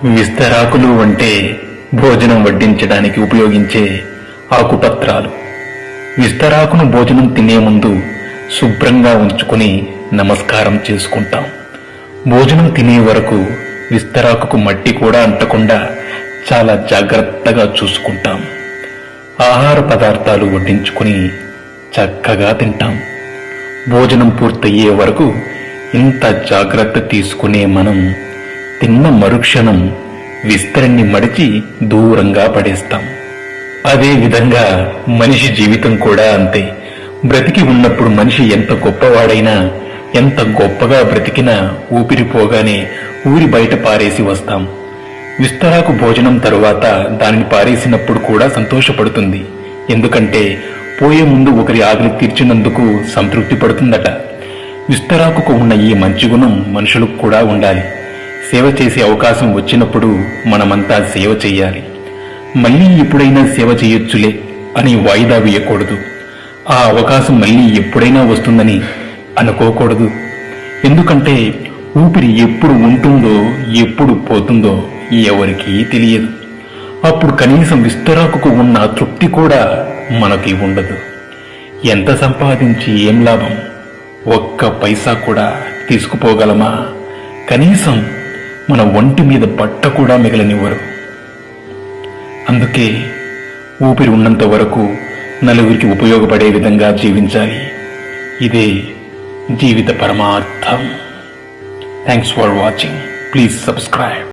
విస్తరాకులు అంటే భోజనం వడ్డించడానికి ఉపయోగించే ఆకుపత్రాలు. విస్తరాకును భోజనం తినే ముందు శుభ్రంగా ఉంచుకుని నమస్కారం చేసుకుంటాం. భోజనం తినే వరకు విస్తరాకుకు మట్టి కూడా అంటకుండా చాలా జాగ్రత్తగా చూసుకుంటాం. ఆహార పదార్థాలు వడ్డించుకుని చక్కగా తింటాం. భోజనం పూర్తయ్యే వరకు ఇంత జాగ్రత్త తీసుకునే మనం తిన్న మరుక్షణం విస్తరణి మడిచి దూరంగా పడేస్తాం. అదే విధంగా మనిషి జీవితం కూడా అంతే. బ్రతికి ఉన్నప్పుడు మనిషి ఎంత గొప్పవాడైనా, ఎంత గొప్పగా బ్రతికినా ఊపిరిపోగానే ఊరి బయట పారేసి వస్తాం. విస్తరాకు భోజనం తరువాత దానిని పారేసినప్పుడు కూడా సంతోషపడుతుంది. ఎందుకంటే పోయే ముందు ఒకరి ఆకలి తీర్చినందుకు సంతృప్తి పడుతుందట. విస్తరాకుకు ఉన్న ఈ మంచి గుణం మనుషులకు కూడా ఉండాలి. సేవ చేసే అవకాశం వచ్చినప్పుడు మనమంతా సేవ చెయ్యాలి. మళ్ళీ ఎప్పుడైనా సేవ చేయొచ్చులే అని వాయిదా వేయకూడదు. ఆ అవకాశం మళ్ళీ ఎప్పుడైనా వస్తుందని అనుకోకూడదు. ఎందుకంటే ఊపిరి ఎప్పుడు ఉంటుందో ఎప్పుడు పోతుందో ఎవరికీ తెలియదు. అప్పుడు కనీసం విస్తరాకుకు ఉన్న తృప్తి కూడా మనకి ఉండదు. ఎంత సంపాదించి ఏం లాభం? ఒక్క పైసా కూడా తీసుకుపోగలమా? కనీసం మన ఒంటి మీద బట్ట కూడా మిగలనివ్వరు. అందుకే ఊపిరి ఉన్నంత వరకు నలుగురికి ఉపయోగపడే విధంగా జీవించాలి. ఇదే జీవిత పరమార్థం. Thanks for watching. Please subscribe.